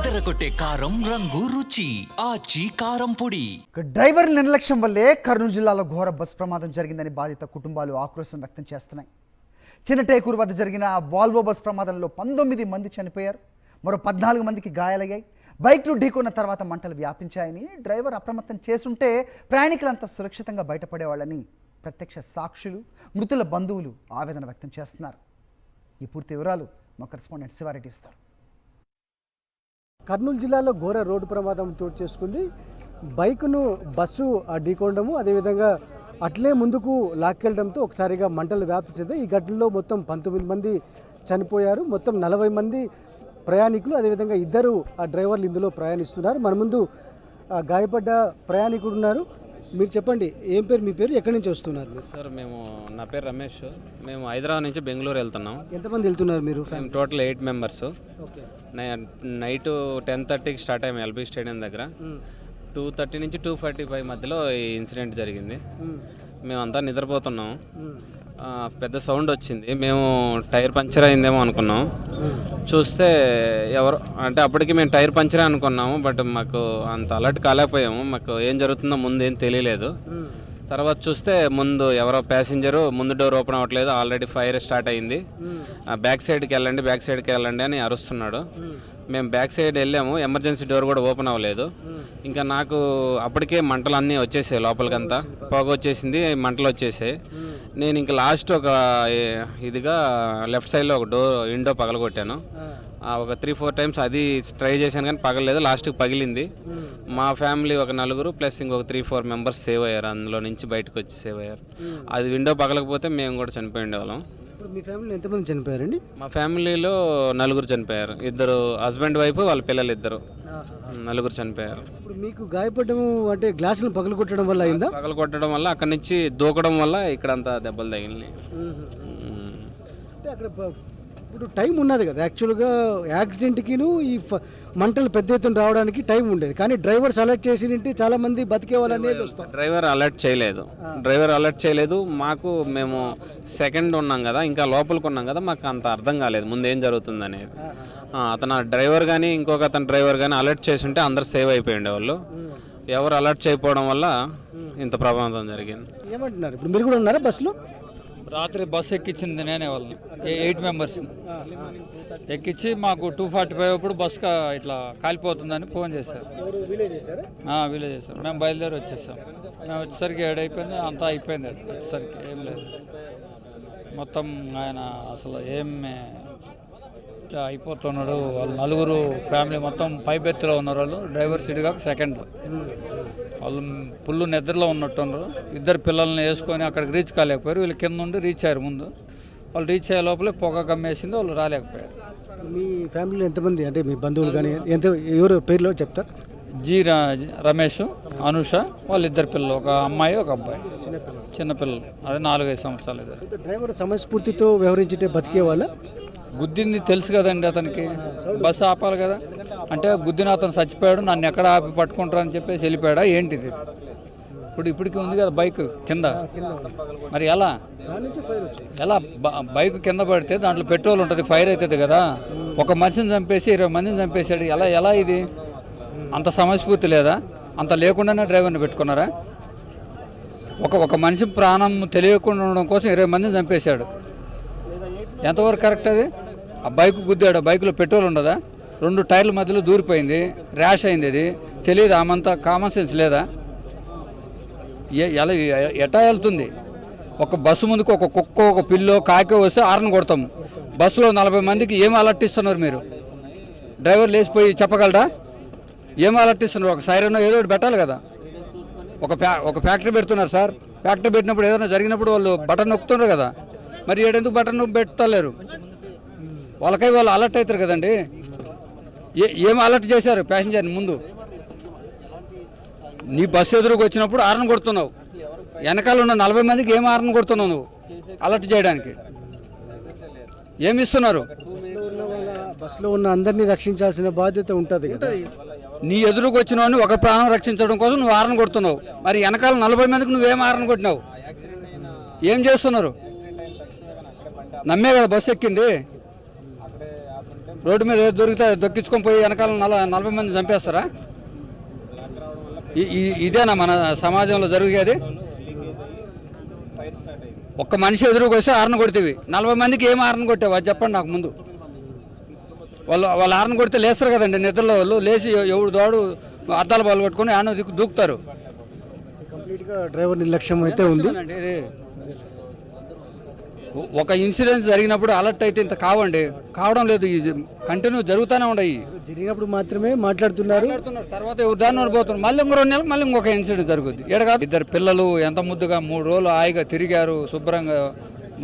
అదరగొట్టే కారం రంగు రుచి ఆచి కారం పొడి. డ్రైవర్ నిర్లక్ష్యం వల్లే కర్నూలు జిల్లాలో ఘోర బస్ ప్రమాదం జరిగిందని బాధిత కుటుంబాలు ఆక్రోశం వ్యక్తం చేస్తున్నాయి. చిన్నటేకూరు వద్ద జరిగిన వాల్వో బస్ ప్రమాదంలో 19 మంది చనిపోయారు, మరో 14 మందికి గాయాలయ్యాయి. బైక్లు ఢీకొన్న తర్వాత మంటలు వ్యాపించాయని, డ్రైవర్ అప్రమత్తం చేసుంటే ప్రయాణికులంతా సురక్షితంగా బయటపడేవాళ్ళని ప్రత్యక్ష సాక్షులు, మృతుల బంధువులు ఆవేదన వ్యక్తం చేస్తున్నారు. ఈ పూర్తి వివరాలు మా కరెస్పాండెంట్ శివారెడ్డి ఇస్తారు. కర్నూలు జిల్లాలో ఘోర రోడ్డు ప్రమాదం చోటు చేసుకుంది. బైకును బస్సు ఢీకొనడము, అదేవిధంగా అట్లే ముందుకు లాక్కెళ్ళడంతో ఒకసారిగా మంటలు వ్యాప్తి చెందాయి. ఈ ఘటనలో మొత్తం 19 మంది చనిపోయారు. మొత్తం 40 మంది ప్రయాణికులు, అదేవిధంగా 2 డ్రైవర్లు ఇందులో ప్రయాణిస్తున్నారు. మన ముందు గాయపడ్డ ప్రయాణికుడు ఉన్నారు. మీరు చెప్పండి, ఏం పేరు, మీ పేరు, ఎక్కడి నుంచి వస్తున్నారు మీరు? సార్ నా పేరు రమేష్. మేము హైదరాబాద్ నుంచి బెంగళూరు వెళ్తున్నాం. ఎంతమంది వెళ్తున్నారు మీరు? మేము టోటల్ 8 మెంబర్స్. నైట్ 10:30కి స్టార్ట్ అయ్యాము ఎల్బీ స్టేడియం దగ్గర. 2:30 నుంచి 2:45 మధ్యలో ఈ ఇన్సిడెంట్ జరిగింది. మేమంతా నిద్రపోతున్నాం, పెద్ద సౌండ్ వచ్చింది. మేము టైర్ పంచర్ అయిందేమో అనుకున్నాం. చూస్తే ఎవరు అంటే అప్పటికి మేము టైర్ పంచరే అనుకున్నాము, బట్ మాకు అంత అలర్ట్ కాలేకపోయాము. మాకు ఏం జరుగుతుందో ముందు ఏం తెలియలేదు. తర్వాత చూస్తే ముందు ఎవరో ప్యాసింజరు ముందు డోర్ ఓపెన్ అవ్వట్లేదు, ఆల్రెడీ ఫైర్ స్టార్ట్ అయింది. బ్యాక్ సైడ్కి వెళ్ళండి అని అరుస్తున్నాడు. మేము బ్యాక్ సైడ్ వెళ్ళాము, ఎమర్జెన్సీ డోర్ కూడా ఓపెన్ అవ్వలేదు. ఇంకా నాకు అప్పటికే మంటలు అన్నీ వచ్చేసాయి, లోపలికంతా పొగ వచ్చేసింది, మంటలు వచ్చేసాయి. నేను ఇంకా లాస్ట్ ఒక ఇదిగా లెఫ్ట్ సైడ్లో ఒక విండో పగలగొట్టాను. ఒక 3-4 టైమ్స్ అది ట్రై చేశాను కానీ పగలలేదు. లాస్ట్కి పగిలింది. మా ఫ్యామిలీ ఒక 4 ప్లస్ ఇంకొక 3-4 మెంబర్స్ సేవ్ అయ్యారు, అందులో నుంచి బయటకు వచ్చి సేవ్ అయ్యారు. అది విండో పగలకపోతే మేము కూడా చనిపోయి ఉండేవాళ్ళం. మీ ఫ్యామిలీ ఎంతమంది చనిపోయారండి? మా ఫ్యామిలీలో 4 చనిపోయారు. 2 హస్బెండ్ వైఫ్, వాళ్ళ పిల్లలు 2, 4 చనిపోయారు. ఇప్పుడు మీకు గాయపడము అంటే గ్లాసులను పగలగొట్టడం వల్ల అయిందా? పగలగొట్టడం వల్ల, అక్కడి నుంచి దూకడం వల్ల ఇక్కడంతా దెబ్బలు తగిలినాయి. అంటే అక్కడ ఇప్పుడు టైం ఉన్నది కదా, యాక్చువల్గా యాక్సిడెంట్కిను ఈ మంటలు పెద్ద ఎత్తున రావడానికి టైం ఉండేది, కానీ డ్రైవర్స్ అలర్ట్ చేసి చాలా మంది బతికేవాళ్ళనేది వస్తుంది. డ్రైవర్ అలర్ట్ చేయలేదు. మేము సెకండ్ ఉన్నాం కదా, ఇంకా లోపలికి ఉన్నాం కదా, మాకు అంత అర్థం కాలేదు ముందు ఏం జరుగుతుంది అనేది. అతను డ్రైవర్ కానీ ఇంకొక అతను డ్రైవర్ కానీ అలర్ట్ చేసి ఉంటే అందరు సేవ్ అయిపోయి ఉండేవాళ్ళు. ఎవరు అలర్ట్ చేయకపోవడం వల్ల ఇంత ప్రమాదం జరిగింది. ఏమంటున్నారు ఇప్పుడు, మీరు కూడా ఉన్నారా బస్సులో? రాత్రి బస్సు ఎక్కించింది నేనే, వాళ్ళని 8 మెంబర్స్ ఎక్కించి మాకు 2:45 అప్పుడు బస్సు ఇట్లా కాలిపోతుందని ఫోన్ చేశారు. విలేజ్ చేశారు. మేము బయలుదేరి వచ్చేసాం. మేము వచ్చేసరికి 7 అయిపోయింది, అంతా అయిపోయింది. వచ్చేసరికి ఏం లేదు, మొత్తం ఆయన అసలు ఏమి అయిపోతున్నాడు. వాళ్ళు 4 ఫ్యామిలీ మొత్తం 5 బెర్త్లో ఉన్నారు. వాళ్ళు డ్రైవర్ సీట్ కాక సెకండ్, వాళ్ళు ఫుల్ నిద్రలో ఉన్నట్టున్నారు. 2 పిల్లల్ని వేసుకొని అక్కడికి రీచ్ కాలేకపోయారు. వీళ్ళు కింద నుండి రీచ్ అయ్యారు. ముందు వాళ్ళు రీచ్ అయ్యే లోపలే పొగ కమ్మేసింది, వాళ్ళు రాలేకపోయారు. మీ ఫ్యామిలీలో ఎంతమంది, అంటే మీ బంధువులు కానీ ఎవరు పేర్లో చెప్తారు? రమేష్, అనుష, వాళ్ళు 2 పిల్లలు, ఒక అమ్మాయి ఒక అబ్బాయి, చిన్నపిల్లలు. అదే 4-5 సంవత్సరాలు. డ్రైవర్ సమయస్ఫూర్తితో వ్యవహరించితే బతికే వాళ్ళ? గుద్దింది తెలుసు కదండి అతనికి, బస్సు ఆపాలి కదా. అంటే గుద్దిన అతను చచ్చిపోయాడు, నన్ను ఎక్కడ ఆపి పట్టుకుంటారని చెప్పేసి వెళ్ళిపోయాడా ఏంటిది? ఇప్పటికీ ఉంది కదా బైక్ కింద, మరి ఎలా బైక్ కింద పడితే దాంట్లో పెట్రోల్ ఉంటుంది, ఫైర్ అవుతుంది కదా. ఒక మనిషిని చంపేసి 20 మందిని చంపేశాడు. ఎలా ఇది? అంత సమయస్ఫూర్తి లేదా? అంత లేకుండానే డ్రైవర్ని పెట్టుకున్నారా? ఒక మనిషి ప్రాణం తెలియకుండా ఉండడం కోసం 20 మందిని చంపేశాడు. ఎంతవరకు కరెక్ట్ అది? ఆ బైక్ గుద్దాడు, బైక్లో పెట్రోల్ ఉండదా? 2 టైర్ల మధ్యలో దూరిపోయింది, ర్యాష్ అయింది. అది తెలియదు, ఆమంతా కామన్ సెన్స్ లేదా? ఎలా ఎటా వెళ్తుంది? ఒక బస్సు ముందుకు ఒక కుక్క, ఒక పిల్లో, కాకి వస్తే హారన్ కొడతాము. బస్సులో 40 మందికి ఏం అలర్ట్ ఇస్తున్నారు మీరు? డ్రైవర్ లేచిపోయి చెప్పగలరా ఏం అలర్ట్ ఇస్తున్నారు? ఒక సైరన్ ఏదో ఒకటి పెట్టాలి కదా. ఒక ఫ్యాక్టరీ పెడుతున్నారు సార్, ఫ్యాక్టరీ పెట్టినప్పుడు ఏదైనా జరిగినప్పుడు వాళ్ళు బటన్ నొక్కుతున్నారు కదా, మరి ఏడెందుకు బటన్ పెట్టలేరు? వాళ్ళు అలర్ట్ అవుతారు కదండి. ఏం అలర్ట్ చేశారు ప్యాసింజర్ని? ముందు నీ బస్సు ఎదురుకు వచ్చినప్పుడు హారన్ కొడుతున్నావు, వెనకాల ఉన్న 40 మందికి ఏం హారన్ కొడుతున్నావు నువ్వు అలర్ట్ చేయడానికి? ఏమి ఇస్తున్నారు? బస్సులో ఉన్న అందరినీ రక్షించాల్సిన బాధ్యత ఉంటుంది కదా. నీ ఎదురుకు వచ్చిన వాడిని ఒక ప్రాణం రక్షించడం కోసం నువ్వు హారన్ కొడుతున్నావు, మరి వెనకాల 40 మందికి నువ్వేం హారన్ కొట్టినావు? ఏం చేస్తున్నారు? నమ్మే కదా బస్సు ఎక్కింది. రోడ్డు మీద ఏది దొరికితే అది దొక్కించుకొని పోయి వెనకాల 40 మంది చంపేస్తారా? ఇదేనా మన సమాజంలో జరిగేది? ఒక్క మనిషి ఎదురుకు వస్తే హారన్ కొడితేవి 40 మందికి ఏం హారన్ కొట్టావు అది చెప్పండి నాకు ముందు. వాళ్ళు హారన్ కొడితే లేస్తారు కదండి నిద్రలో, వాళ్ళు లేచి ఎవడు దోడు అద్దాలు బాలు కొట్టుకొని ఆన దూకుతారు. కంప్లీట్గా డ్రైవర్ నిర్లక్ష్యం అయితే ఉంది. ఇది ఒక ఇన్సిడెంట్ జరిగినప్పుడు అలర్ట్ అయితే ఇంత కావడం లేదు. కంటిన్యూ జరుగుతూనే ఉన్నాయి. జరిగినప్పుడు మాత్రమే మాట్లాడుతున్నారు. తర్వాత ఉదాహరణ పోతున్నారు, మళ్ళీ ఇంకో 2 నెలలు మళ్ళీ ఇంకొక ఇన్సిడెంట్ జరుగుద్ది. కాదు 2 పిల్లలు ఎంత ముద్దుగా 3 రోజులు హాయిగా తిరిగారు శుభ్రంగా.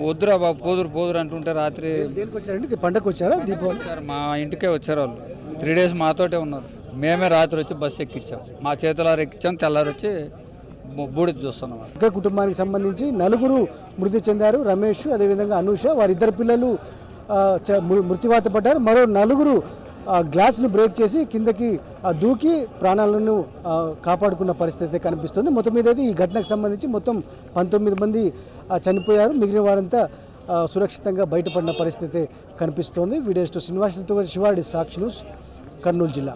వద్దురా బాబు పోదురు అంటుంటే రాత్రి దేనికి వచ్చారండి? ఇది పండగకు వచ్చారా? దీపావళి మా ఇంటికే వచ్చారు వాళ్ళు. 3 days మాతోటే ఉన్నారు. మేమే రాత్రి వచ్చి బస్సు ఎక్కించాం, మా చేతులారు ఎక్కించాం. తెల్లారి వచ్చి బూడిద చూస్తున్నాం. ఒకే కుటుంబానికి సంబంధించి 4 మృతి చెందారు. రమేష్, అదేవిధంగా అనూష, వారిద్దరు పిల్లలు మృత్యువాత పడ్డారు. మరో 4 గ్లాస్ను బ్రేక్ చేసి కిందకి దూకి ప్రాణాలను కాపాడుకున్న పరిస్థితి కనిపిస్తుంది. మొత్తం మీద ఈ ఘటనకు సంబంధించి మొత్తం 19 మంది చనిపోయారు. మిగిలిన వారంతా సురక్షితంగా బయటపడిన పరిస్థితి కనిపిస్తోంది. వీడియోస్ శ్రీనివాసులతో శివాడి, సాక్షి న్యూస్, కర్నూలు జిల్లా.